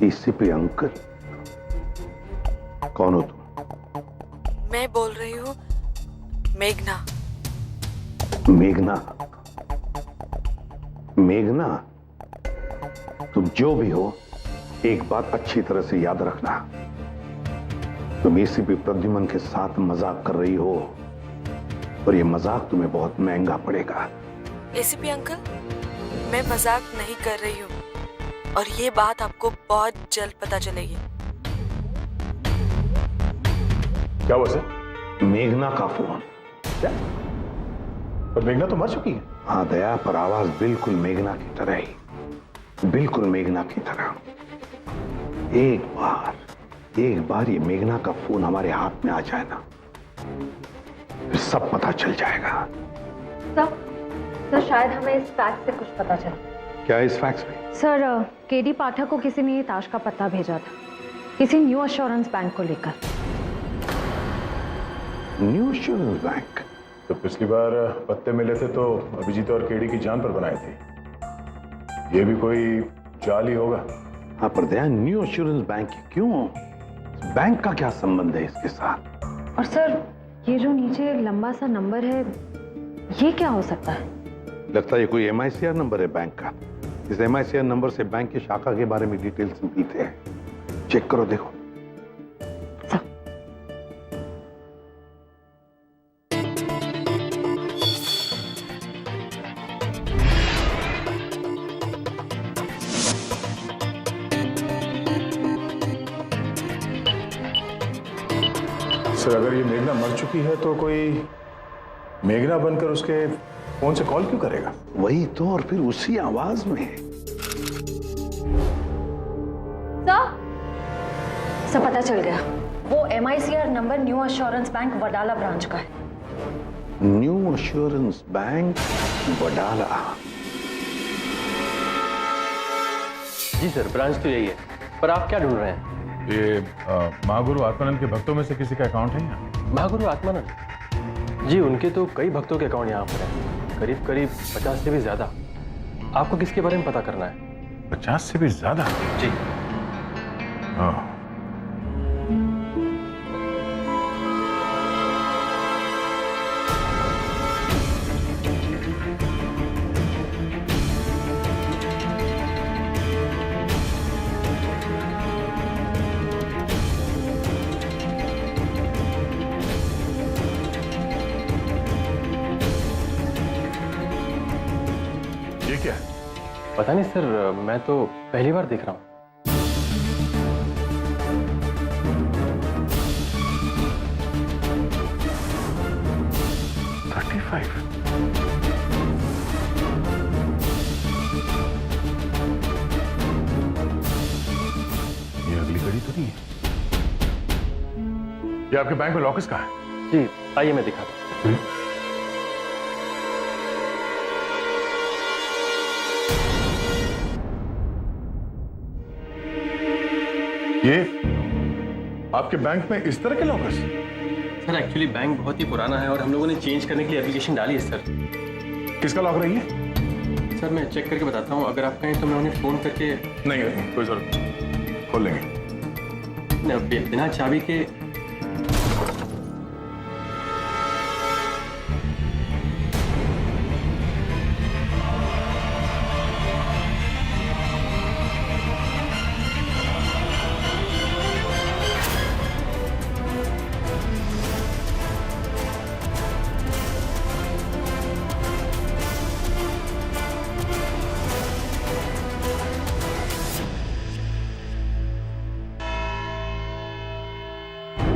ACP uncle? कौन हो तुम? मैं बोल रही हूँ मेघना। मेघना? मेघना, तुम जो भी हो, एक बात अच्छी तरह से याद रखना। तुम एसीपी प्रद्युमन के साथ मजाक कर रही हो और ये मजाक तुम्हें बहुत महंगा पड़ेगा। एसीपी अंकल, मैं मजाक नहीं कर रही हूँ और ये बात आपको बहुत जल्द पता चलेगी। क्या हुआ सर? मेघना का फोन। क्या? पर मेघना तो मर चुकी है। हाँ दया, पर आवाज बिल्कुल मेघना की तरह ही, बिल्कुल मेघना की तरह। एक बार ये मेघना का फोन हमारे हाथ में आ जाए ना, फिर सब पता चल जाएगा। सर शायद हमें इस फैक्ट से कुछ पता चले। क्या इस फैक्स में? सर केडी पाठक को किसी ने ये ताश का पत्ता भेजा था, किसी न्यू एश्योरेंस बैंक को लेकर। New assurance bank? तो पिछली बार पत्ते मिले थे तो अभिजीत और केडी की जान पर बनाए थे। ये भी कोई चाल ही होगा। हाँ पर दया, न्यू एश्योरेंस बैंक क्यों? बैंक का क्या संबंध है इसके साथ? और सर ये जो नीचे लंबा सा नंबर है, ये क्या हो सकता है? लगता है ये कोई MICR नंबर है बैंक का। इस MICR नंबर से बैंक की शाखा के बारे में डिटेल्स मिलते हैं। चेक करो, देखो। सर अगर ये मेघना मर चुकी है तो कोई मेघना बनकर उसके फोन से कॉल क्यों करेगा? वही तो, और फिर उसी आवाज में। सर पता चल गया, वो MICR number new assurance bank Wadala branch का है। New assurance bank Wadala? जी सर, ब्रांच तो यही है, पर आप क्या ढूंढ रहे हैं? ये महागुरु आत्मानंद के भक्तों में से किसी का अकाउंट है यहाँ? महागुरु आत्मानंद? जी, उनके तो कई भक्तों के अकाउंट यहाँ पर हैं, करीब 50 से भी ज्यादा। आपको किसके बारे में पता करना है? 50 से भी ज्यादा? जी। हाँ। ये क्या है? पता नहीं सर, मैं तो पहली बार देख रहा हूँ। ये अगली घड़ी तो नहीं है। ये आपके बैंक में लॉकर्स कहाँ है? जी, आइए मैं दिखाता हूँ। ये आपके बैंक में इस तरह के लॉकर्स? सर एक्चुअली बैंक बहुत ही पुराना है और हम लोगों ने चेंज करने के लिए एप्लीकेशन डाली है सर। किसका लॉकर है ये? सर मैं चेक करके बताता हूँ, अगर आप कहें तो मैं उन्हें फोन करके। नहीं, कोई जरूरत नहीं, खोल लेंगे। बिना चाबी के।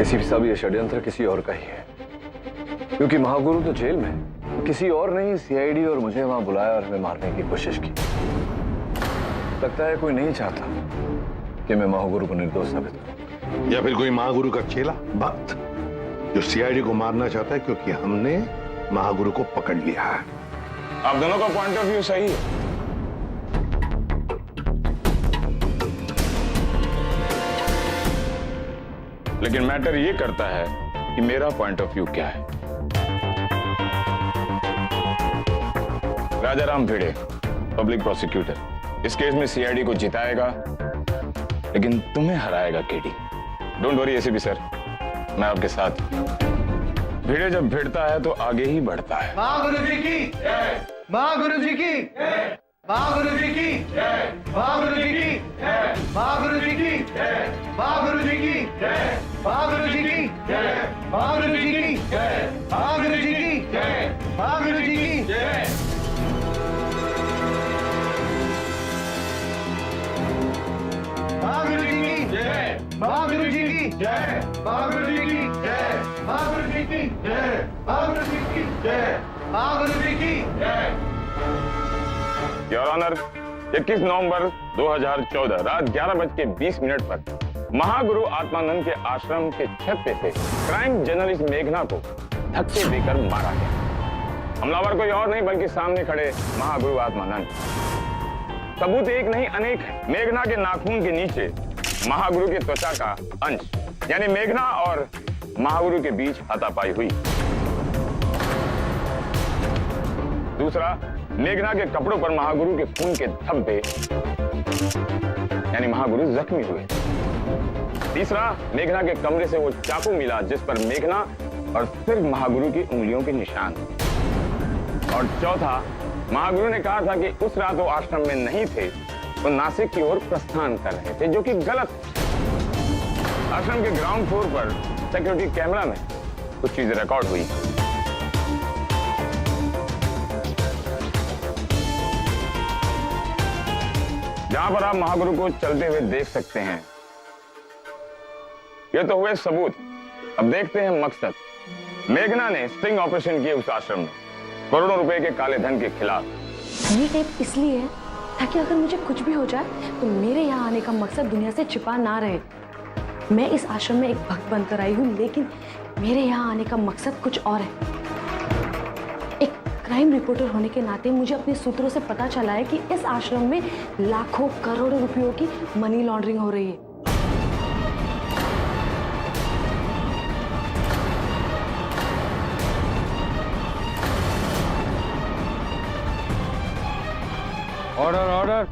एसीपी साहब, ये षड्यंत्र किसी और का ही है, क्योंकि महागुरु तो जेल में है। किसी और ने ही CID और मुझे वहां बुलाया और हमें मारने की कोशिश की। लगता है कोई नहीं चाहता कि मैं महागुरु को निर्दोष साबित करूं। या फिर कोई महागुरु का चेला भक्त जो CID को मारना चाहता है क्योंकि हमने महागुरु को पकड़ लिया है। आप दोनों का पॉइंट ऑफ व्यू सही है, लेकिन मैटर ये करता है कि मेरा पॉइंट ऑफ व्यू क्या है। राजाराम भिड़े, पब्लिक प्रोसिक्यूटर, इस केस में CID को जिताएगा लेकिन तुम्हें हराएगा KD. Don't worry ACP sir, मैं आपके साथ हूं। भिड़े जब भिड़ता है तो आगे ही बढ़ता है। मां गुरु जी की जय, मां गुरु जी की जय, मां गुरु जी की जय, मां गुरु जी की जय, मां गुरु जी की जय, मां गुरु जी की जय, मां गुरु जी की जय, मां गुरु जी की जय, मां गुरु जी की जय, मां गुरु जी की जय। मां गुरु जी की जय, मां गुरु जी की जय, मां गुरु जी की जय, मां गुरु जी की जय, मां गुरु जी की जय, मां गुरु जी की जय। योर ऑनर, 21 नवंबर 2014 रात 11:20 पर महागुरु आत्मानंद के आश्रम के छत पे से क्राइम जर्नलिस्ट मेघना को धक्के देकर मारा गया। हमलावर कोई और नहीं बल्कि सामने खड़े महागुरु आत्मानंद। सबूत एक नहीं अनेक है। मेघना के नाखून के नीचे महागुरु की त्वचा का अंश, यानी मेघना और महागुरु के बीच हाथापाई हुई। दूसरा, मेघना के कपड़ों पर महागुरु के खून के धब्बे, यानी महागुरु जख्मी हुए। तीसरा, मेघना के कमरे से वो चाकू मिला जिस पर मेघना और सिर्फ महागुरु की उंगलियों के निशान। और चौथा, महागुरु ने कहा था कि उस रात वो आश्रम में नहीं थे, वो नासिक की ओर प्रस्थान कर रहे थे, जो कि गलत है। आश्रम के ग्राउंड फ्लोर पर सिक्योरिटी कैमरा में कुछ चीजें रिकॉर्ड हुई। जहां पर आप महागुरु को चलते हुए देख सकते हैं। ये तो हुए सबूत, अब देखते हैं मकसद। मेघना ने स्टिंग ऑपरेशन किए उस आश्रम में करोड़ों रुपए के काले धन के खिलाफ। ये टेप इसलिए है ताकि अगर मुझे कुछ भी हो जाए तो मेरे यहाँ आने का मकसद दुनिया से छिपा ना रहे। मैं इस आश्रम में एक भक्त बनकर आई हूँ, लेकिन मेरे यहाँ आने का मकसद कुछ और है। एक क्राइम रिपोर्टर होने के नाते मुझे अपने सूत्रों से पता चला है कि इस आश्रम में लाखों करोड़ों रुपयों की मनी लॉन्ड्रिंग हो रही है। Order order.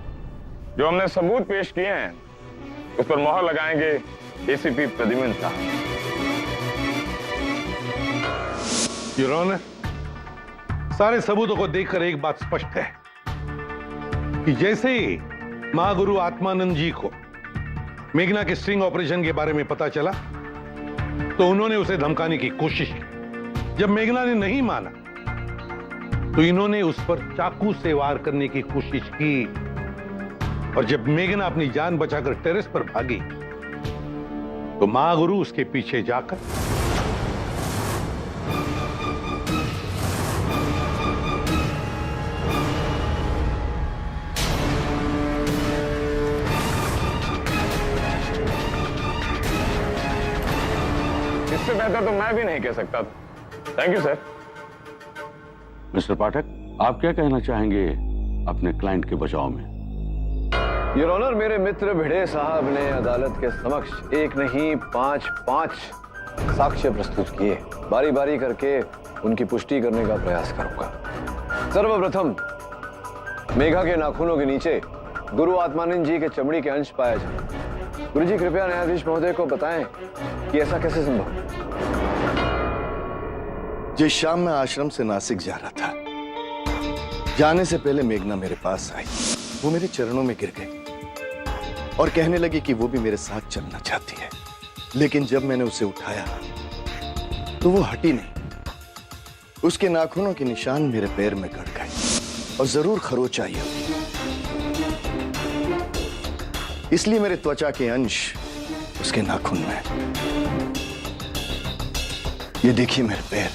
जो हमने सबूत पेश किए हैं उस पर मोहर लगाएंगे एसीपी प्रद्युम्न साहब। योर ऑनर, सारे सबूतों को देखकर एक बात स्पष्ट है कि जैसे ही महागुरु आत्मानंद जी को मेघना के स्टिंग ऑपरेशन के बारे में पता चला तो उन्होंने उसे धमकाने की कोशिश की। जब मेघना ने नहीं माना तो इन्होंने उस पर चाकू से वार करने की कोशिश की, और जब मेघना अपनी जान बचाकर टेरेस पर भागी तो महागुरु उसके पीछे जाकर इससे बेहतर तो मैं भी नहीं कह सकता। Thank you sir. मिस्टर पाठक, आप क्या कहना चाहेंगे अपने क्लाइंट के बचाव में? योर ऑनर, मेरे मित्र भिड़े साहब ने अदालत के समक्ष एक नहीं पांच साक्ष्य प्रस्तुत किए। बारी बारी करके उनकी पुष्टि करने का प्रयास करूंगा। सर्वप्रथम, मेघा के नाखूनों के नीचे गुरु आत्मानंद जी के चमड़ी के अंश पाया जाए। गुरु जी, कृपया न्यायाधीश महोदय को बताएं कि ऐसा कैसे संभव है। जिस शाम मैं आश्रम से नासिक जा रहा था, जाने से पहले मेघना मेरे पास आई। वो मेरे चरणों में गिर गई और कहने लगी कि वो भी मेरे साथ चलना चाहती है, लेकिन जब मैंने उसे उठाया तो वो हटी नहीं। उसके नाखूनों के निशान मेरे पैर में गड़ गए और जरूर खरोच आई होगी, इसलिए मेरे त्वचा के अंश उसके नाखून में। ये देखिए मेरे पैर।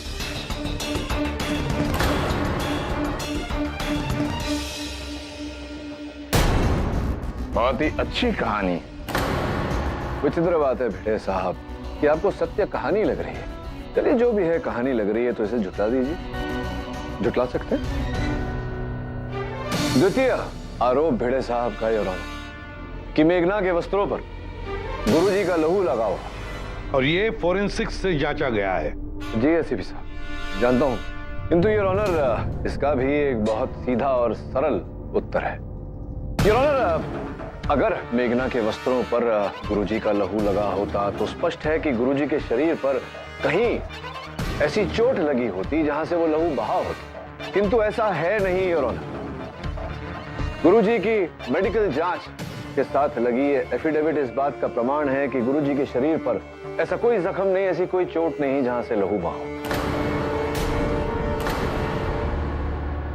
बहुत ही अच्छी कहानी। विचित्र बात है भिड़े साहब कि आपको सत्य कहानी लग रही है। चलिए, जो भी है कहानी लग रही है तो इसे झुटला दीजिए। झुटला सकते हैं। द्वितीय आरोप भिड़े साहब का योर ऑनर कि मेघना के वस्त्रों पर गुरुजी का लहू लगा हुआ, और ये फोरेंसिक्स से जांचा गया है। जी एसीपी साहब, जानता हूं, किंतु योर ऑनर इसका भी एक बहुत सीधा और सरल उत्तर है। योर ऑनर, अगर मेघना के वस्त्रों पर गुरुजी का लहू लगा होता तो स्पष्ट है कि गुरुजी के शरीर पर कहीं ऐसी चोट लगी होती जहां से वो लहू बहा होता, किंतु ऐसा है नहीं योर ऑनर। गुरुजी की मेडिकल जांच के साथ लगी ये एफिडेविट इस बात का प्रमाण है कि गुरुजी के शरीर पर ऐसा कोई जख्म नहीं, ऐसी कोई चोट नहीं जहां से लहू बहा हो।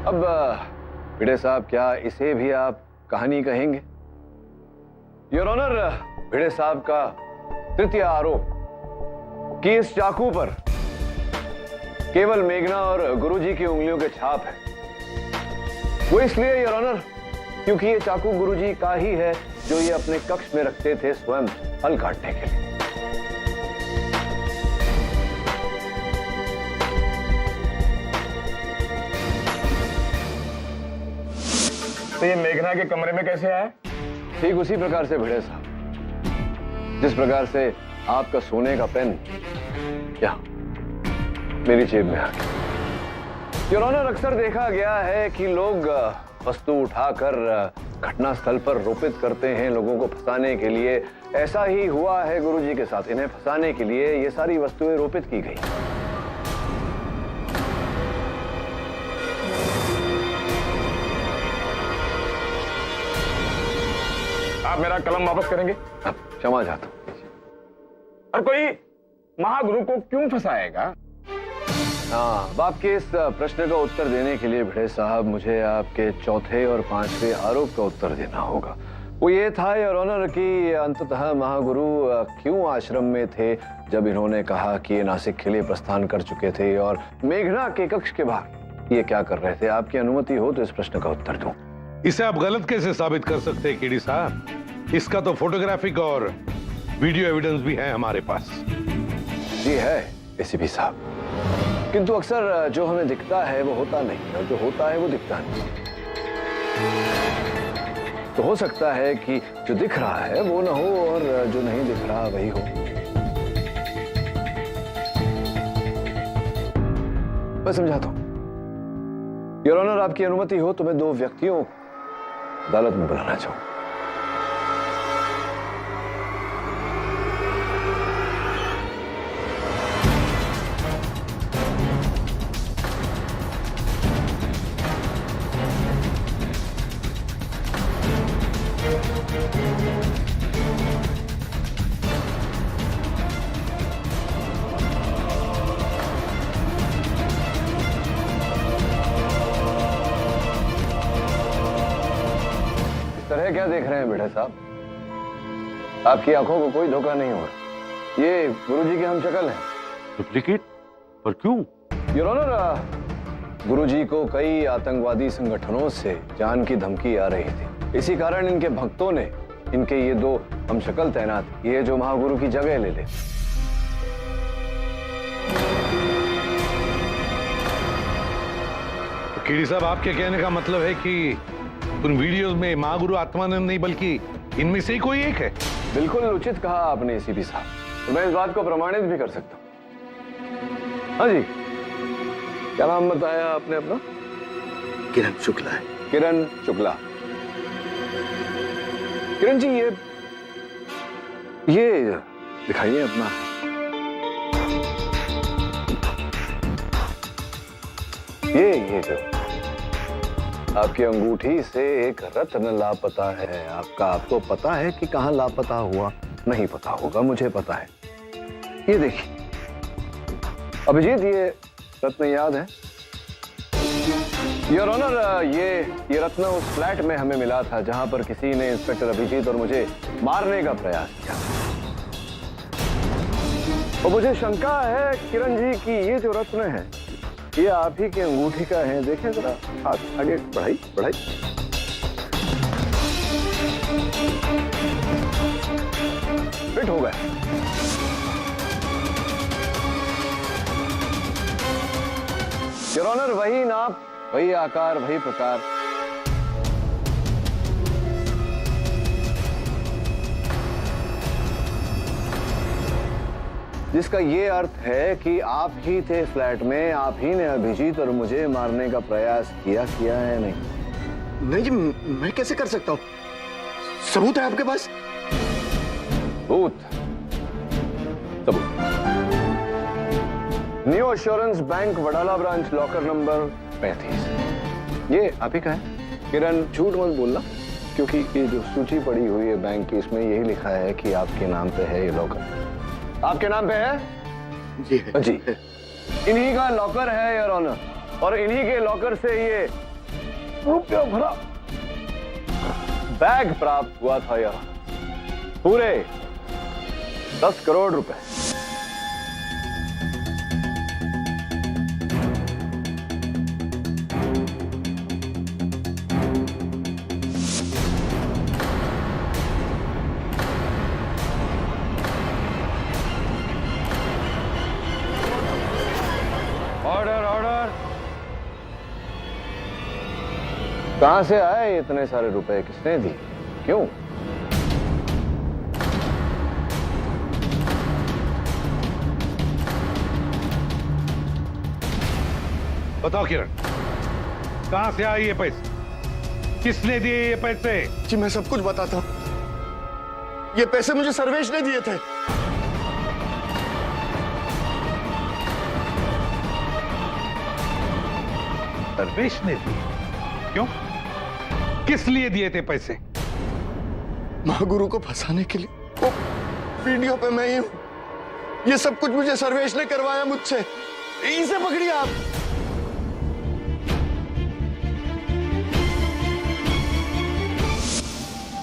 अब भिड़े साहब, क्या इसे भी आप कहानी कहेंगे? योर ऑनर, भिड़े साहब का तृतीय आरोप कि इस चाकू पर केवल मेघना और गुरुजी की उंगलियों के छाप है, वो इसलिए योर ऑनर क्योंकि ये चाकू गुरुजी का ही है जो ये अपने कक्ष में रखते थे स्वयं हल काटने के लिए। तो ये मेघना के कमरे में कैसे आया? ठीक उसी प्रकार से भिड़े साहब, जिस प्रकार से आपका सोने का पेन क्या मेरी जेब में आ गया। योर ऑनर, अक्सर देखा गया है कि लोग वस्तु उठाकर घटना स्थल पर रोपित करते हैं लोगों को फंसाने के लिए। ऐसा ही हुआ है गुरुजी के साथ। इन्हें फंसाने के लिए ये सारी वस्तुएं रोपित की गई। आप मेरा कलम वापस करेंगे? क्षमा चाहता हूं। और कोई महागुरु को क्यों फंसाएगा? हाँ, अब आपके इस प्रश्न का उत्तर देने के लिए भिड़े साहब मुझे आपके चौथे और पांचवें आरोप का उत्तर देना होगा। वो ये था योर ऑनर कि अंततः महागुरु क्यों आश्रम में थे जब इन्होंने कहा कि ये नासिक के लिए प्रस्थान कर चुके थे, और मेघना के कक्ष के बाहर ये क्या कर रहे थे? आपकी अनुमति हो तो इस प्रश्न का उत्तर दूं। इसे आप गलत कैसे साबित कर सकते हैं केडी साहब? इसका तो फोटोग्राफिक और वीडियो एविडेंस भी है हमारे पास। जी है एसीपी साहब, किंतु अक्सर जो हमें दिखता है वो होता नहीं, और जो होता है वो दिखता नहीं। तो हो सकता है कि जो दिख रहा है वो ना हो और जो नहीं दिख रहा वही हो। मैं समझाता हूं। योर ऑनर, आपकी अनुमति हो तो मैं दो व्यक्तियों को अदालत में बुलाना चाहूं। क्या देख रहे हैं भिड़े साहब? आपकी आंखों को कोई धोखा नहीं हो रहा। ये गुरुजी की हम शक्ल है। डुप्लीकेट? पर क्यों? योर ऑनर, गुरुजी को कई आतंकवादी संगठनों से जान की धमकी आ रही थी। इसी कारण इनके भक्तों ने इनके ये दो हम शक्ल तैनात, ये जो महागुरु की जगह ले ले। तो केडी साहब, आपके कहने का मतलब है कि उन वीडियोस में महागुरु आत्मानंद नहीं बल्कि इनमें से ही कोई एक है? बिल्कुल उचित कहा आपने एसीपी साहब, तो मैं इस बात को प्रमाणित भी कर सकता हूं। हाँ जी, क्या नाम बताया आपने अपना? किरण शुक्ला है। किरण शुक्ला। किरण जी, ये दिखाइए अपना। ये जो आपकी अंगूठी से एक रत्न लापता है, आपको पता है कि कहां लापता हुआ? नहीं पता होगा, मुझे पता है। ये देखिए अभिजीत, ये रत्न याद है? योर ऑनर, ये रत्न उस फ्लैट में हमें मिला था जहां पर किसी ने इंस्पेक्टर अभिजीत और मुझे मारने का प्रयास किया। और मुझे शंका है किरण जी कि ये जो रत्न है ये आप ही की अंगूठी का है। देखें जरा, हाथ आगे बढ़ाई। फिट हो गया। योर ऑनर, वही नाप, वही आकार, वही प्रकार। जिसका ये अर्थ है कि आप ही थे फ्लैट में, आप ही ने अभिजीत और मुझे मारने का प्रयास किया है। नहीं जी, मैं कैसे कर सकता हूँ? सबूत है आपके पास? सबूत। New assurance bank Wadala branch locker number 35। ये आप ही का है? किरण झूठ मत बोलना, क्योंकि ये जो सूची पड़ी हुई है बैंक की, इसमें यही लिखा है कि आपके नाम पे है ये लॉकर। आपके नाम पे है? जी है। जी। इन्हीं का लॉकर है योर ऑनर, और इन्हीं के लॉकर से ये रुपया भरा बैग प्राप्त हुआ था यार, पूरे 10 करोड़ रुपए। Order order. कहां से आए इतने सारे रुपए? किसने दी? क्यों? बताओ किरण, कहां से आए ये पैसे? किसने दिए ये पैसे? जी मैं सब कुछ बताता हूं। ये पैसे मुझे सर्वेश ने दिए थे। सर्वेश ने दिए? क्यों? किस लिए दिए थे पैसे? महागुरु को फंसाने के लिए। वो वीडियो पे मैं ही हूं। ये सब कुछ मुझे सर्वेश ने करवाया मुझसे। इसे पकड़िए आप।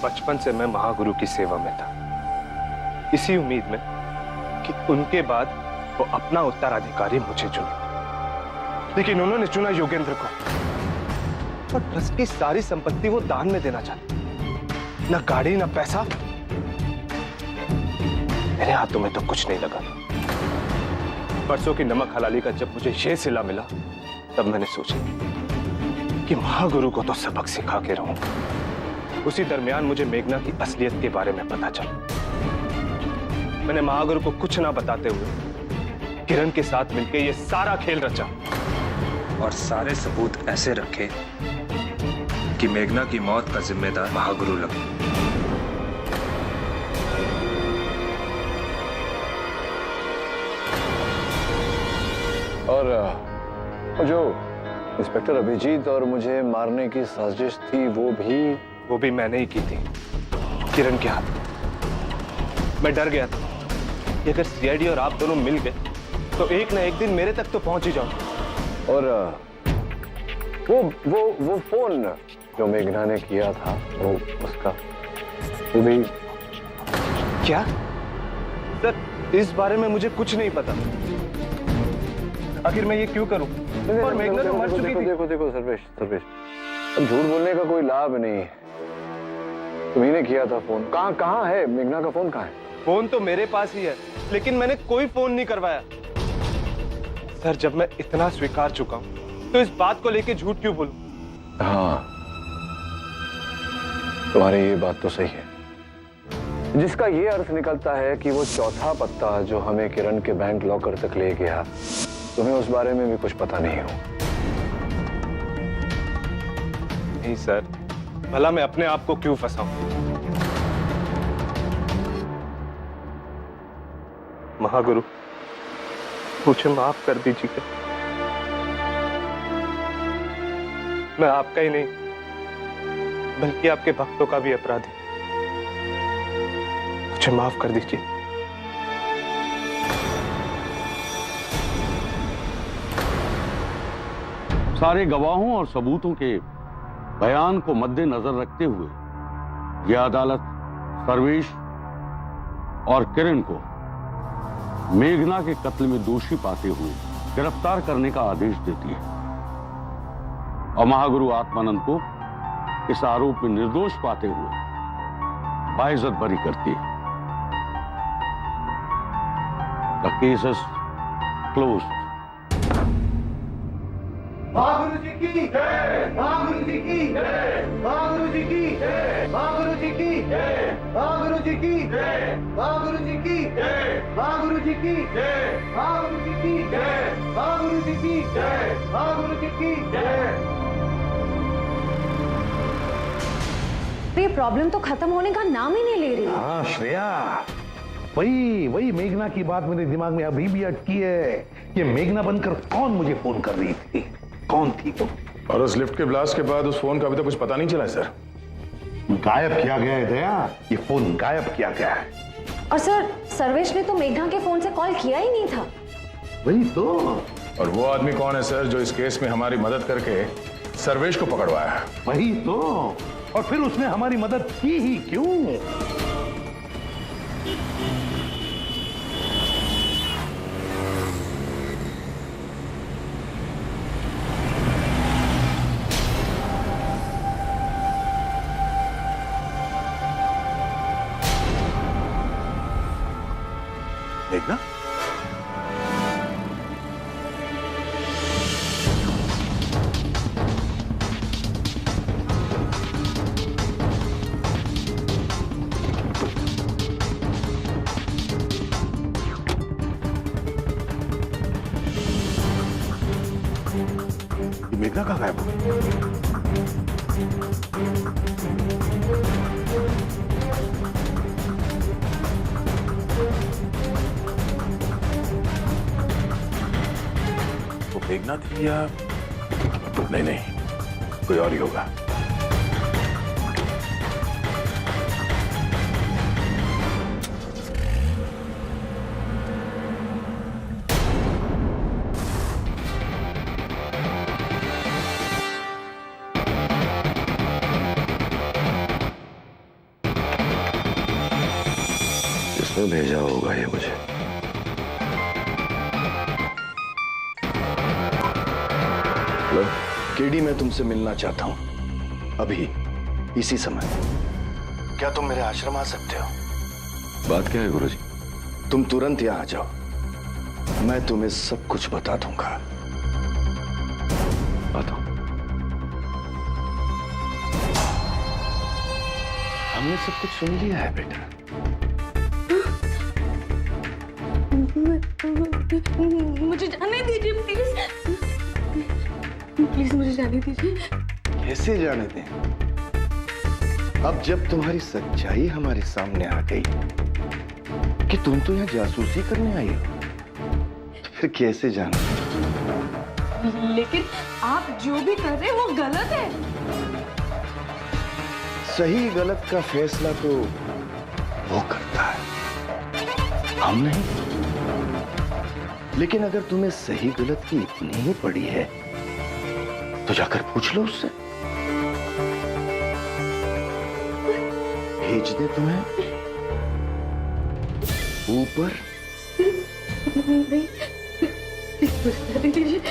बचपन से मैं महागुरु की सेवा में था, इसी उम्मीद में कि उनके बाद वो अपना उत्तराधिकारी मुझे चुने। लेकिन उन्होंने चुना योगेंद्र को, और ट्रस्ट की सारी संपत्ति वो दान में देना चाहते। न गाड़ी न पैसा। मेरे हाथों में तो कुछ नहीं लगा। परसों की नमक हलाली का जब मुझे यह सिला मिला, तब मैंने सोचा कि महागुरु को तो सबक सिखा के रहूं। उसी दरमियान मुझे मेघना की असलियत के बारे में पता चला। मैंने महागुरु को कुछ ना बताते हुए किरण के साथ मिलकर यह सारा खेल रचा, और सारे सबूत ऐसे रखे कि मेघना की मौत का जिम्मेदार महागुरु लगे। और जो इंस्पेक्टर अभिजीत और मुझे मारने की साजिश थी, वो भी मैंने ही की थी, किरण के हाथ। मैं डर गया था कि अगर सीआईडी और आप दोनों मिल गए तो एक ना एक दिन मेरे तक तो पहुंच ही जाओगे। और वो फोन जो मेघना ने किया था, वो भी। क्या सर, इस बारे में मुझे कुछ नहीं पता। आखिर मैं ये क्यों करूं? और मेघना तो मर चुकी थी। देखो सर्वेश, अब झूठ बोलने का कोई लाभ नहीं है। तुम्ही ने किया था फोन। कहाँ है मेघना का फोन? कहाँ है? फोन तो मेरे पास ही है, लेकिन मैंने कोई फोन नहीं करवाया। सर, जब मैं इतना स्वीकार चुका हूं तो इस बात को लेके झूठ क्यों बोलूं? हाँ, तुम्हारी ये बात तो सही है, जिसका ये अर्थ निकलता है कि वो चौथा पत्ता जो हमें किरण के बैंक लॉकर तक ले गया, तुम्हें उस बारे में भी कुछ पता नहीं हो। नहीं सर, भला मैं अपने आप को क्यों फंसाऊं? महागुरु, मुझे माफ कर दीजिए। मैं आपका ही नहीं, बल्कि आपके भक्तों का भी अपराधी। मुझे माफ कर दीजिए। सारे गवाहों और सबूतों के बयान को मद्देनजर रखते हुए यह अदालत सर्वेश और किरण को मेघना के कत्ल में दोषी पाते हुए गिरफ्तार करने का आदेश देती है, और महागुरु आत्मानंद को इस आरोप में निर्दोष पाते हुए बाइज्जत बरी करती है। The case is closed. Mahaguru ji की जय, महागुरु जी की जय, महागुरु जी की जय, महागुरु जी की जय, महागुरु जी की जय, महागुरु जी की जय, महागुरु जी की जय, महागुरु जी की जय, महागुरु जी की जय, महागुरु जी की जय। ये प्रॉब्लम तो खत्म होने का नाम ही नहीं ले रही। हाँ श्रेया, वही वही मेघना की बात मेरे दिमाग में अभी भी अटकी है। ये मेघना बनकर कौन मुझे फोन कर रही थी? कौन थी वो? और उस लिफ्ट के ब्लास्ट के बाद उस फोन का अभी तक कुछ पता नहीं चला है सर। गायब किया गया है दया, ये फोन गायब किया गया है। और सर, सर्वेश ने तो मेघना के फोन से कॉल किया ही नहीं था। वही तो। और वो आदमी कौन है सर जो इस केस में हमारी मदद करके सर्वेश को पकड़वाया है? वही तो। और फिर उसने हमारी मदद की ही क्यों? मेघना? ये मेघना कहाँ गायब हो? वो मेघना थी या नहीं? नहीं, कोई और ही होगा। किसने भेजा होगा ये मुझे? हेलो केडी, मैं तुमसे मिलना चाहता हूं अभी, इसी समय। क्या तुम मेरे आश्रम आ सकते हो? बात क्या है गुरुजी? तुम तुरंत यहां आ जाओ, मैं तुम्हें सब कुछ बता दूंगा। आता हूं। हमने सब कुछ सुन लिया है बेटा। मुझे जाने दीजिए प्लीज, प्लीज मुझे जाने दीजिए। कैसे जाने दें? अब जब तुम्हारी सच्चाई हमारे सामने आ गई कि तुम तो यहाँ जासूसी करने आई हो, तो फिर कैसे जाने? लेकिन आप जो भी कर रहे हैं वो गलत है। सही गलत का फैसला तो वो करता है, हम नहीं। लेकिन अगर तुम्हें सही गलत की इतनी ही पड़ी है तो जाकर पूछ लो उससे। भेज दे तुम्हें ऊपर?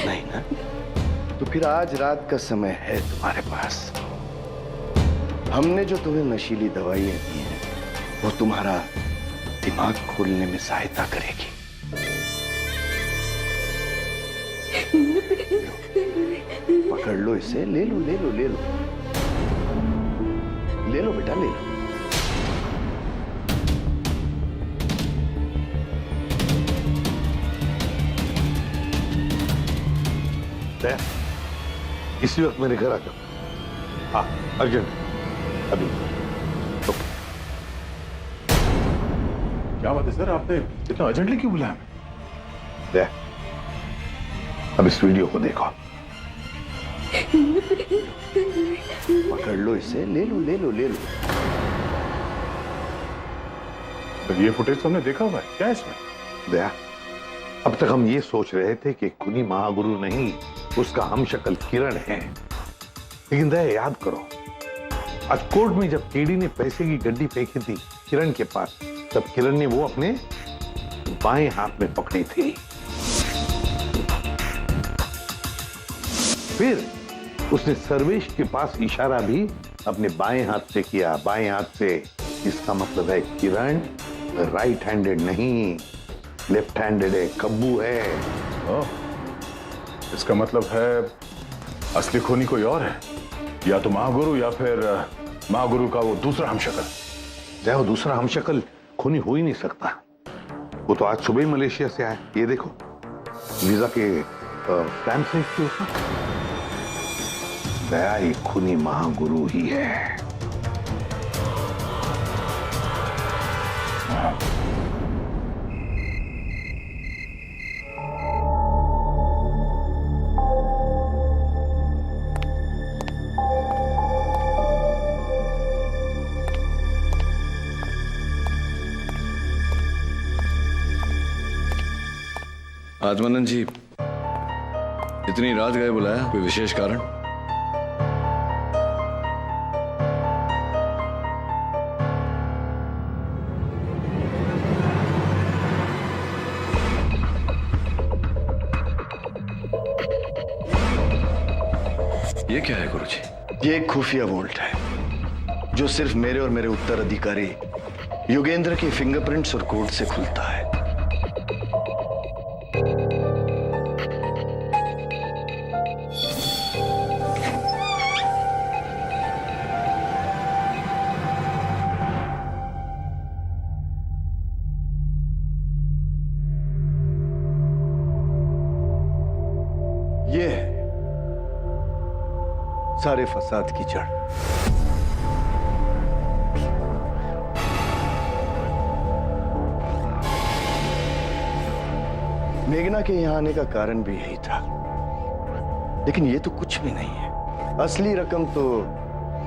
नहीं ना? तो फिर आज रात का समय है तुम्हारे पास। हमने जो तुम्हें नशीली दवाइयां दी हैं वो तुम्हारा दिमाग खोलने में सहायता करेगी। पकड़ लो इसे, ले लो ले लो ले लो ले लो बेटा, ले लो। दया, इसी वक्त मेरे घर आ जाओ। हाँ, अर्जेंट, अभी। क्या बात है सर, आपने इतना अर्जेंटली क्यों बुलाया? दया, अब इस वीडियो को देखो। पकड़ लो इसे, ले लो ले लो ले लो। तो ये फुटेज तो हमने देखा हुआ है, क्या है इसमें? दया, अब तक हम ये सोच रहे थे कि खुनी महागुरु नहीं, उसका हमशक्ल किरण है। लेकिन दया, याद करो, आज कोर्ट में जब केडी ने पैसे की गड्डी फेंकी थी किरण के पास, तब किरण ने वो अपने बाएं हाथ में पकड़ी थी। फिर उसने सर्वेश के पास इशारा भी अपने बाएं हाथ से किया, बाएं हाथ से। इसका मतलब है किरण राइट हैंडेड नहीं, लेफ्ट हैंडेड है, कब्बू है। इसका मतलब है असली खूनी कोई और है, या तो महागुरु या फिर महागुरु का वो दूसरा हमशक्ल। जय, वो दूसरा हमशक्ल खूनी हो ही नहीं सकता। वो तो आज सुबह ही मलेशिया से आया। ये देखो, वीजा के स्टैम्प से के ऊपर दया, ये खूनी महागुरु ही है। आत्मानंद जी, इतनी रात गए बुलाया, कोई विशेष कारण? ये क्या है गुरुजी? ये एक खुफिया वोल्ट है जो सिर्फ मेरे और मेरे उत्तराधिकारी युगेंद्र की फिंगरप्रिंट्स और कोड से खुलता है। ये है सारे फसाद की जड़। मेघना के यहां आने का कारण भी यही था, लेकिन ये तो कुछ भी नहीं है। असली रकम तो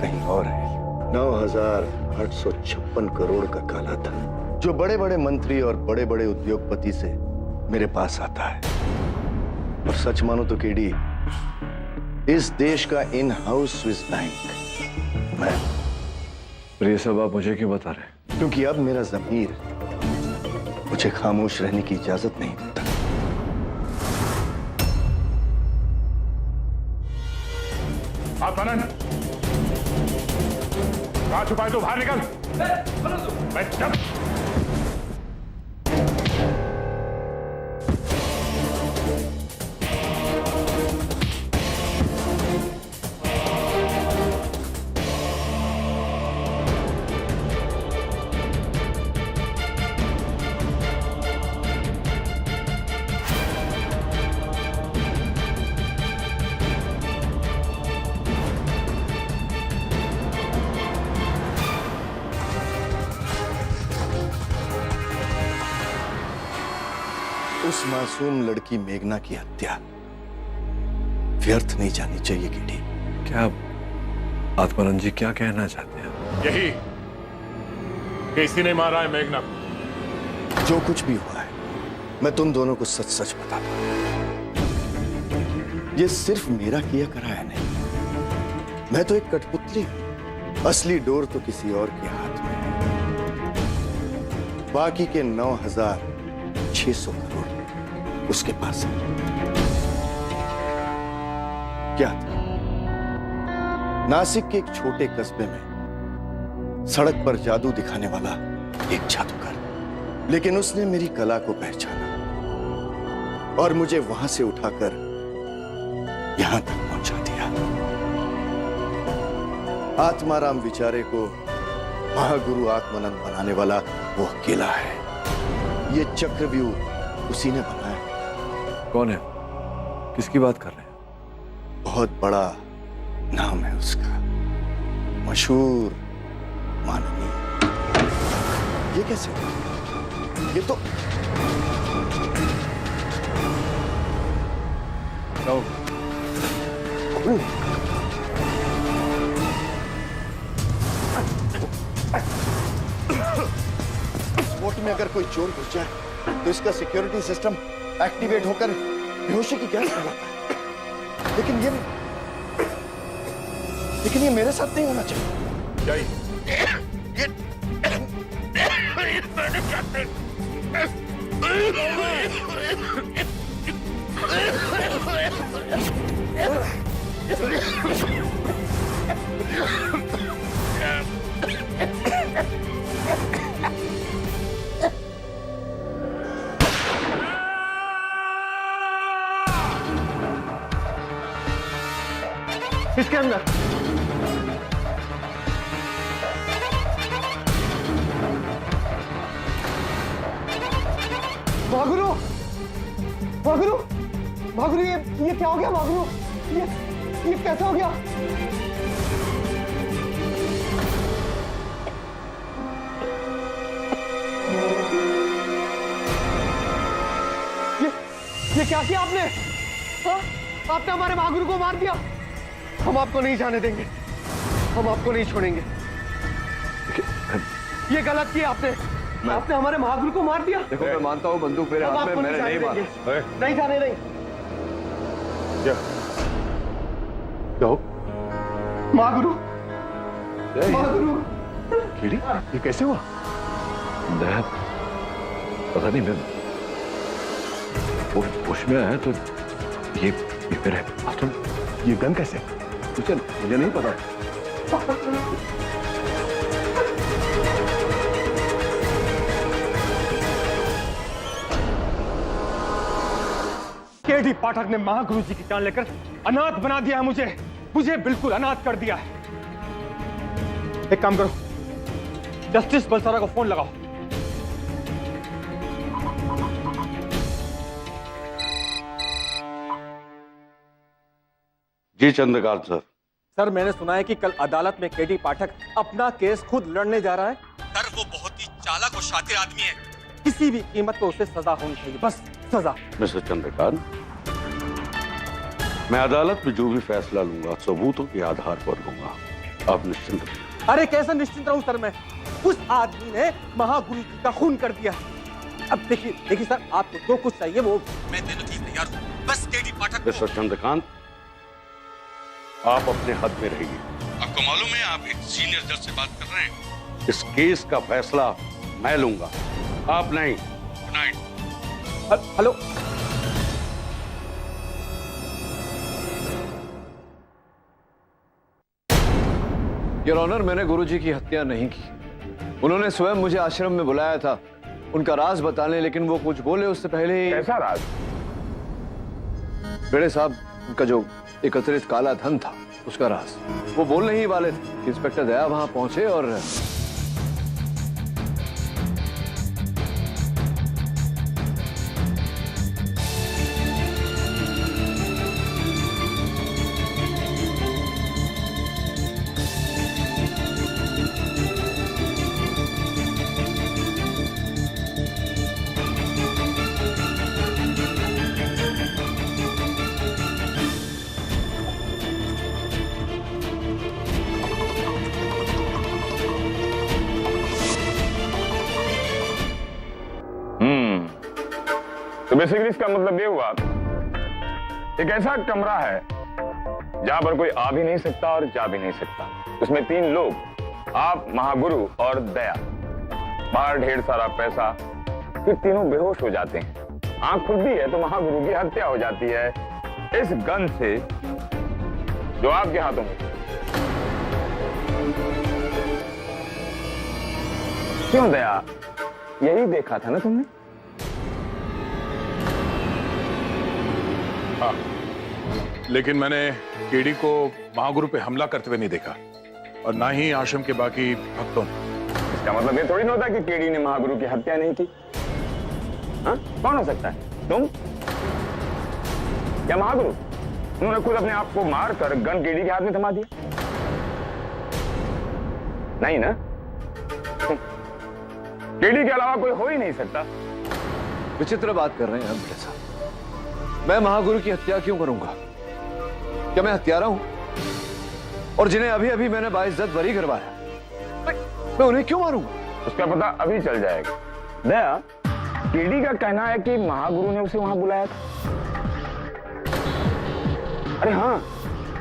कहीं और है। 9,856 करोड़ का काला धन जो बड़े बड़े मंत्री और बड़े बड़े उद्योगपति से मेरे पास आता है। और सच मानो तो केडी, इस देश का इन हाउस स्विस बैंक मैं। पर ये सब आप मुझे क्यों बता रहे हैं? क्योंकि अब मेरा ज़मीर मुझे खामोश रहने की इजाजत नहीं देता। आत्मानंद, कहां छुपाए तो बाहर निकल। मैं जब उस मासूम लड़की मेघना की हत्या व्यर्थ नहीं जानी चाहिए केडी। क्या आत्मानंद जी क्या कहना चाहते हैं? यही कि इसी ने मारा है मेघना को। जो कुछ भी हुआ है मैं तुम दोनों को सच सच बताता हूं। ये सिर्फ मेरा किया कराया नहीं। मैं तो एक कठपुतली हूं। असली डोर तो किसी और के हाथ में है। बाकी के 9,600 करोड़ उसके पास है। क्या था? नासिक के एक छोटे कस्बे में सड़क पर जादू दिखाने वाला एक जादूगर। लेकिन उसने मेरी कला को पहचाना और मुझे वहां से उठाकर यहां तक पहुंचा दिया। आत्माराम विचारे को महागुरु आत्मानंद बनाने वाला वो अकेला है। ये चक्रव्यूह उसी ने बनाया। कौन है? किसकी बात कर रहे हैं? बहुत बड़ा नाम है उसका, मशहूर, माननीय। ये कैसे हुआ? ये तो स्पोर्ट में अगर कोई चोर घुस जाए तो इसका सिक्योरिटी सिस्टम एक्टिवेट होकर बेहोशी की गैस फैलाता है। लेकिन ये मेरे साथ नहीं होना चाहिए। इसके अंदर भागुरु, भागुरु, भागुरु, ये क्या हो गया? भागुरु, ये कैसा हो गया? ये क्या किया आपने? हाँ? आपने हमारे महागुरु को मार दिया। हम आपको नहीं जाने देंगे, हम आपको नहीं छोड़ेंगे। ये गलत किया आपने। आपने हमारे महागुरु को मार दिया। देखो, मैं मानता हूँ बंदूक मेरे हाथ में, मैंने नहीं मारा। नहीं जाने नहीं। क्या हो? महागुरु, महागुरु। कीड़ी, ये कैसे हुआ? दया, पता नहीं, मैं होश में आया तो ये मेरे हाथों। ये गन कैसे? मुझे नहीं पता। केडी पाठक ने महागुरु जी की जान लेकर अनाथ बना दिया है मुझे बिल्कुल अनाथ कर दिया है। एक काम करो, जस्टिस बलसारा को फोन लगाओ। जी चंद्रकांत सर। सर, मैंने सुना है कि कल अदालत में केडी पाठक अपना केस खुद लड़ने जा रहा है। सर, वो बहुत ही चालाक और शातिर आदमी है। किसी भी कीमत पर उसे सजा होनी चाहिए, बस सजा। मिस्टर चंद्रकांत, मैं अदालत में जो भी फैसला लूंगा सबूतों के आधार पर लूंगा। आप निश्चिंत रहिए। अरे कैसे निश्चिंत रहूं सर मैं? उस आदमी ने महागुरु जी का खून कर दिया। अब देखिए सर, आपको जो कुछ चाहिए वो मैं देने के लिए तैयार हूं। बस केडी पाठक। मिस्टर चंद्रकांत, आप अपने हद में रहिए। आपको मालूम है आप एक सीनियर जज से बात कर रहे हैं। इस केस का फैसला मैं लूंगा, आप नहीं। Good night. Hello. Your honour, मैंने गुरुजी की हत्या नहीं की। उन्होंने स्वयं मुझे आश्रम में बुलाया था उनका राज बताने, लेकिन वो कुछ बोले उससे पहले ही। कैसा राज? बेड़े साहब, उनका जो एकत्रित काला धन था उसका राज वो बोलने ही वाले थे। इंस्पेक्टर दया वहां पहुंचे और तो बेसिकली इसका मतलब ये हुआ, एक ऐसा कमरा है जहां पर कोई आ भी नहीं सकता और जा भी नहीं सकता। उसमें 3 लोग, आप, महागुरु और दया। बाहर ढेर सारा पैसा, फिर तीनों बेहोश हो जाते हैं। आंख खुलती है तो महागुरु की हत्या हो जाती है इस गन से जो आपके हाथों में। क्यों दया, यही देखा था ना तुमने? हाँ, लेकिन मैंने केडी को महागुरु पे हमला करते हुए नहीं देखा और ना ही आश्रम के बाकी भक्तों ने। इसका मतलब ये थोड़ी ना होता कि केडी ने महागुरु की हत्या नहीं की। हाँ, कौन हो सकता है? तुम या महागुरु? उन्होंने खुद अपने आप को मारकर गन केडी के हाथ में थमा दिया? नहीं ना? केडी के अलावा कोई हो ही नहीं सकता। विचित्र बात कर रहे हैं बेटे साहब। मैं महागुरु की हत्या क्यों करूंगा? क्या मैं हत्यारा हूं? और जिन्हें अभी अभी मैंने बाइज्जत बरी करवाया, मैं उन्हें क्यों मारूंगा? उसका पता अभी चल जाएगा। दया, केडी का कहना है कि महागुरु ने उसे वहां बुलाया था। अरे हाँ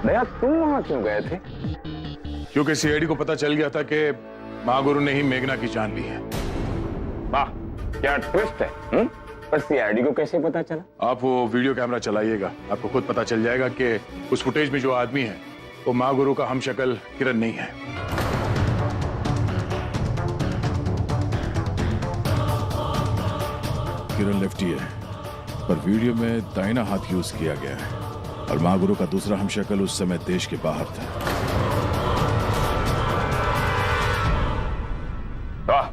दया, तुम वहां क्यों गए थे? क्योंकि सीआईडी को पता चल गया था कि महागुरु ने ही मेघना की जान ली है। वाह, क्या ट्विस्ट है। पर सीआईडी को कैसे पता चला? आप वो वीडियो कैमरा चलाइएगा, आपको खुद पता चल जाएगा कि उस फुटेज में जो आदमी है वो महागुरु का हमशक्ल किरण नहीं है। किरण लेफ्टी है, पर वीडियो में दाहिना हाथ यूज किया गया है और महागुरु का दूसरा हमशक्ल उस समय देश के बाहर था। वाह,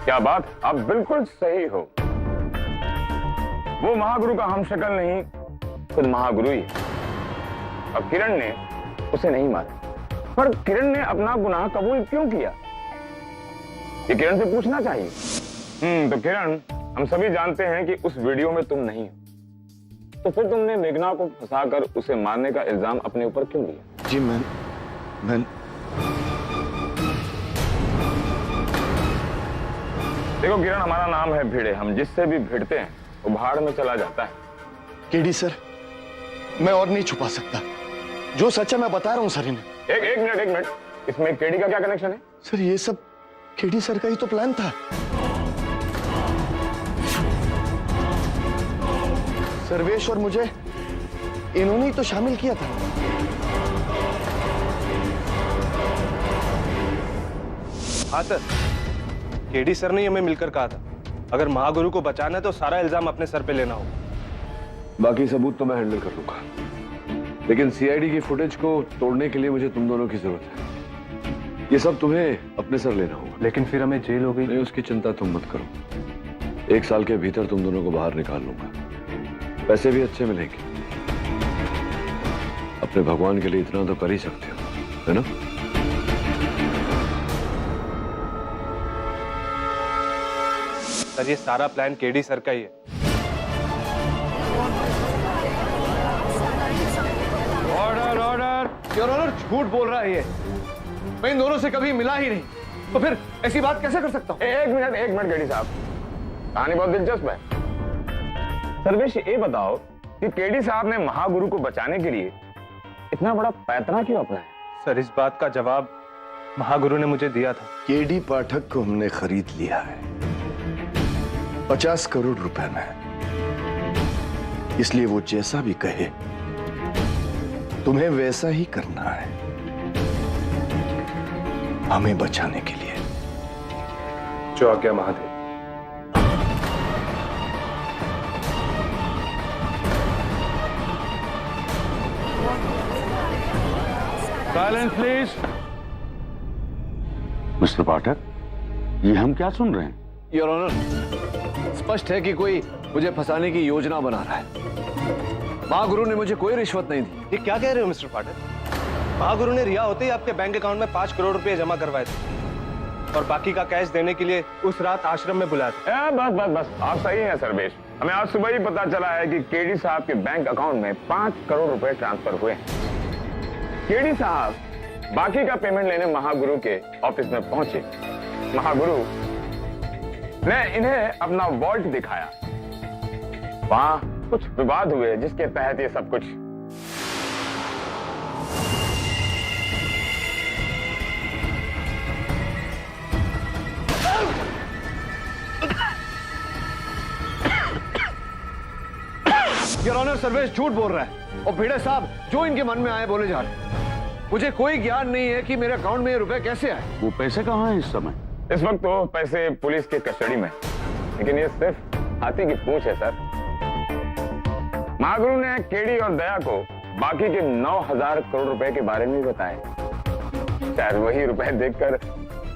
क्या बात, आप बिल्कुल सही हो। वो महागुरु का हमशक्ल नहीं, खुद महागुरु ही है। अब किरण ने उसे नहीं मारा, पर किरण ने अपना गुनाह कबूल क्यों किया, ये किरण से पूछना चाहिए। तो किरण, हम सभी जानते हैं कि उस वीडियो में तुम नहीं हो, तो फिर तुमने मेघना को फंसाकर उसे मारने का इल्जाम अपने ऊपर क्यों लिया? जी मैं देखो किरण, हमारा नाम है भिड़े। हम जिससे भी भिड़ते हैं वो भाड़ में चला जाता है। केडी सर, मैं और नहीं छुपा सकता। जो सच है मैं बता रहा हूं सर इन्हें। एक मिनट, इसमें केडी का क्या कनेक्शन है? सर ये सब केडी सर का ही तो प्लान था। सर्वेश और मुझे इन्होंने ही तो शामिल किया था। हाँ सर, केडी सर ने हमें मिलकर कहा था अगर महागुरु को बचाना है तो सारा इल्जाम अपने सर पे लेना होगा। बाकी सबूत तो मैं हैंडल कर लूंगा, लेकिन सीआईडी की फुटेज को तोड़ने के लिए मुझे तुम दोनों की जरूरत है। ये सब तुम्हें अपने सर लेना होगा। लेकिन फिर हमें जेल हो गई। नहीं, उसकी चिंता तुम मत करो। 1 साल के भीतर तुम दोनों को बाहर निकाल लूंगा। पैसे भी अच्छे मिलेंगे। अपने भगवान के लिए इतना तो कर ही सकते हो, है ना? सर ये सारा प्लान केडी सर का ही है। ऑर्डर। योर ऑनर, झूठ बोल रहा है ये। मैं इन दोनों से कभी मिला ही नहीं, तो फिर ऐसी बात कैसे कर सकता हूँ? एक मिनट केडी साहब, कहानी बहुत दिलचस्प है। सर्वेश, ये बताओ कि केडी साहब ने महागुरु को बचाने के लिए इतना बड़ा पैतरा क्यों अपनाया? सर इस बात का जवाब महागुरु ने मुझे दिया था। केडी पाठक को हमने खरीद लिया है 50 करोड़ रुपए में। इसलिए वो जैसा भी कहे तुम्हें वैसा ही करना है, हमें बचाने के लिए। जो आज्ञा Mahadev. Silence please. Mister Pathak, ये हम क्या सुन रहे हैं? योर ऑनर, स्पष्ट है कि कोई मुझे फंसाने की योजना बना रहा है। महागुरु ने मुझे कोई रिश्वत नहीं दी। ये क्या कह रहे हो मिस्टर पाठक? महागुरु ने रिहा होते ही आपके बैंक अकाउंट में 5 करोड़ रुपए जमा करवाए थे और बाकी का कैश देने के लिए उस रात आश्रम में बुलाया था। बस आप सही हैं सर्वेश। हमें आज सुबह ही पता चला है कि केडी साहब के बैंक अकाउंट में 5 करोड़ रुपए ट्रांसफर हुए हैं। केडी साहब बाकी का पेमेंट लेने महागुरु के ऑफिस में पहुंचे। महागुरु ने इन्हें अपना वॉल्ट दिखाया। वहां कुछ विवाद हुए जिसके तहत ये सब कुछ। योर ऑनर, सर्वेश झूठ बोल रहा है और भिड़े साहब जो इनके मन में आए बोले जा रहे हैं। मुझे कोई ज्ञान नहीं है कि मेरे अकाउंट में ये रुपए कैसे आए। वो पैसे कहाँ हैं इस समय? इस वक्त तो पैसे पुलिस के कस्टडी में, लेकिन ये सिर्फ हाथी की पूंछ है सर। महागुरु ने केडी और दया को बाकी के 9,000 करोड़ रुपए के बारे में बताया। शायद वही रुपए देखकर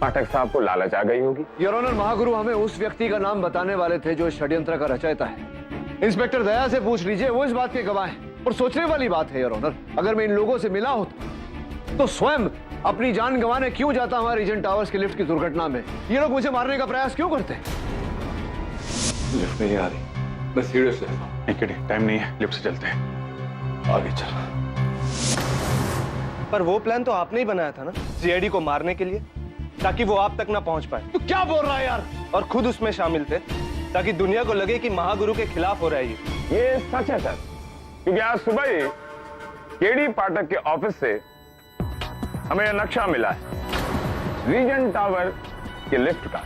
पाठक साहब को लालच आ गई होगी। योर ऑनर, महागुरु हमें उस व्यक्ति का नाम बताने वाले थे जो इस षड्यंत्र का रचयिता है। इंस्पेक्टर दया से पूछ लीजिए, वो इस बात के गवाह हैं। और सोचने वाली बात है योर ऑनर, अगर मैं इन लोगों से मिला होता तो स्वयं अपनी जान गंवाने क्यों जाता हमारे रीजेंट टावर्स की लिफ्ट की दुर्घटना में? ये लोग मुझे मारने का प्रयास क्यों करते? लिफ्ट नहीं आ रही, मैं सीरियस है। टाइम नहीं है, लिफ्ट से चलते हैं। आगे चल। पर वो प्लान तो आपने ही बनाया था ना, सीआईडी को मारने के लिए, ताकि वो आप तक ना पहुंच पाए। तू क्या बोल रहा है यार? और खुद उसमें शामिल थे ताकि दुनिया को लगे कि महागुरु के खिलाफ हो रहा है ये सच है सर, क्योंकि आज सुबह ही केडी पाठक के ऑफिस से हमें यह नक्शा मिला है रीजेंट टावर के लिफ्ट का।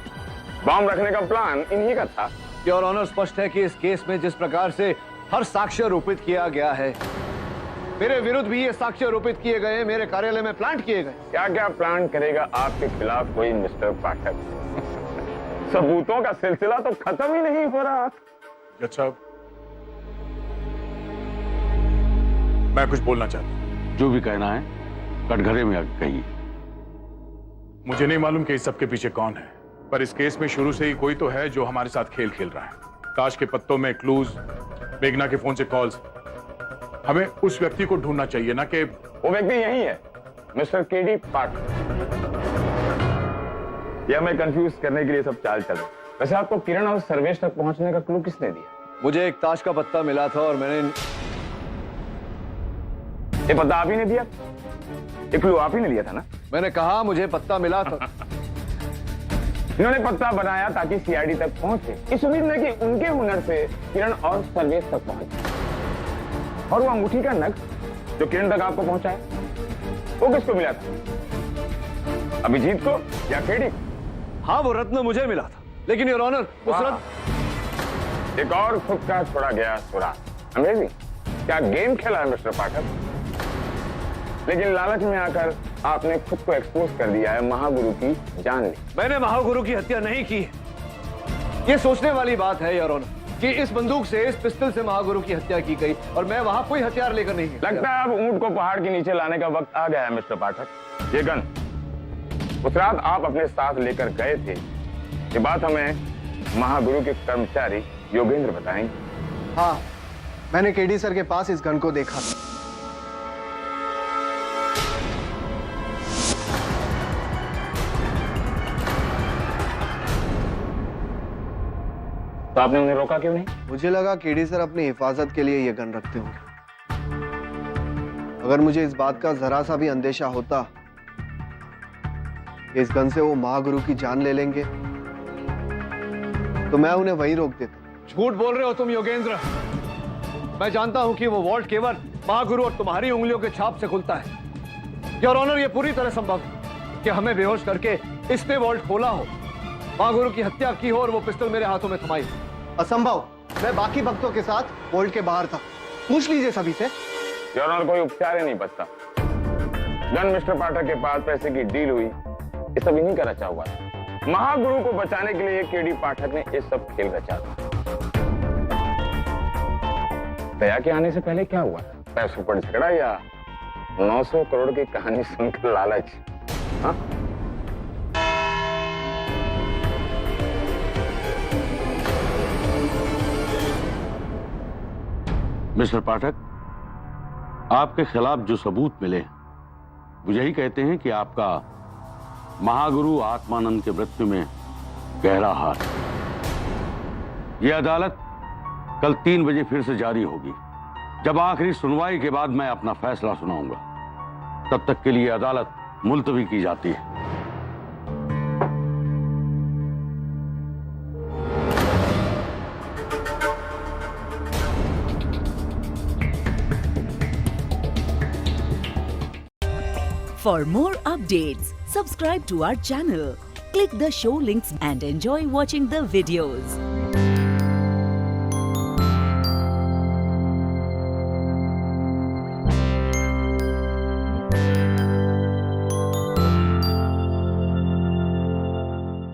बॉम्ब रखने का प्लान इन्हीं का था। योर ऑनर, स्पष्ट है कि इस केस में जिस प्रकार से हर साक्ष्य रोपित किया गया है, मेरे विरुद्ध भी ये साक्ष्य रोपित किए गए, मेरे कार्यालय में प्लांट किए गए। क्या क्या प्लान करेगा आपके खिलाफ कोई मिस्टर पाठक? सबूतों का सिलसिला तो खत्म ही नहीं हो रहा। जज साहब, मैं कुछ बोलना चाहता हूं। जो भी कहना है कटघरे में आके कहिए। मुझे नहीं मालूम कि इस सब के पीछे कौन है, पर इस केस में शुरू से ही कोई तो है जो हमारे साथ खेल खेल रहा है। ताश के पत्तों में क्लूज, मेघना के फोन से कॉल्स। हमें उस व्यक्ति को ढूंढना चाहिए ना कि वो व्यक्ति यही है, मिस्टर केडी पाठक। यह हमें कंफ्यूज करने के लिए सब चाल चल। वैसे आपको किरण और सर्वेश तक पहुंचने का क्लू किसने दिया? मुझे एक ताश का पत्ता मिला था और मैंने ये पता आप ही ने दिया, ये क्लू आप ही ने दिया था ना? मैंने कहा मुझे पत्ता मिला था। इन्होंने पत्ता बनाया ताकि सीआईडी तक पहुंचे, इस उम्मीद में कि उनके हुनर से किरण और सर्वेश तक पहुंचे। और वो अंगूठी का नग जो किरण तक आपको पहुंचा है, वो किसको मिला था? अभिजीत को या केडी? हाँ, वो रत्न मुझे मिला था, लेकिन योर ऑनर उस रत्न... एक और खुद का छोड़ा गया सुराग। अमेजिंग, क्या गेम खेला है मिस्टर पाठक? लेकिन लालच में आकर आपने खुद को एक्सपोज कर दिया है, महागुरु की जान ली। मैंने महागुरु की हत्या नहीं की। ये सोचने वाली बात है योर ऑनर कि इस बंदूक से, इस पिस्टल से महागुरु की हत्या की गई और मैं वहां कोई हथियार लेकर नहीं गया। लगता है अब ऊंट को पहाड़ के नीचे लाने का वक्त आ गया है मिस्टर पाठक। ये गन उस रात आप अपने साथ लेकर गए थे, ये बात हमें महागुरु के कर्मचारी योगेंद्र बताएंगे। हाँ, मैंने केडी सर के पास इस गन को देखा। तो आपने उन्हें रोका क्यों नहीं? मुझे लगा केडी सर अपनी हिफाजत के लिए ये गन रखते होंगे। अगर मुझे इस बात का जरा सा भी अंदेशा होता कि इस गन से वो महागुरु की जान ले लेंगे, तो मैं उन्हें वहीं रोक देता। झूठ बोल रहे हो तुम योगेंद्र। मैं जानता हूं कि वो वॉल्ट केवल महागुरु और तुम्हारी उंगलियों के छाप से खुलता है। योर ऑनर, ये पूरी तरह संभव है कि हमें बेहोश करके इसने वॉल्ट खोला हो, महागुरु की हत्या की हो और वो पिस्टल मेरे हाथों में थमाई। असंभव। मैं बाकी भक्तों के साथ वॉल्ट के बाहर था। पूछ लीजिए सभी से। योर ऑनर, कोई उपचार ही नहीं बचता। गन मिस्टर पाठक के पास पैसे की डील हुई, ये सब इन्हीं का रचा हुआ था। महागुरु को बचाने के लिए केडी पाठक ने ये सब खेल रचा था। दया के आने से पहले क्या हुआ? पैसों पर झगड़ा या 900 करोड़ की कहानी सुनकर लालच? हाँ? मिस्टर पाठक, आपके खिलाफ जो सबूत मिले वो यही कहते हैं कि आपका महागुरु आत्मानंद के मृत्यु में गहरा हाथ है। यह अदालत कल 3 बजे फिर से जारी होगी, जब आखिरी सुनवाई के बाद मैं अपना फैसला सुनाऊंगा। तब तक के लिए अदालत मुलतवी की जाती है। For more updates, subscribe to our channel, click the show links and enjoy watching the videos.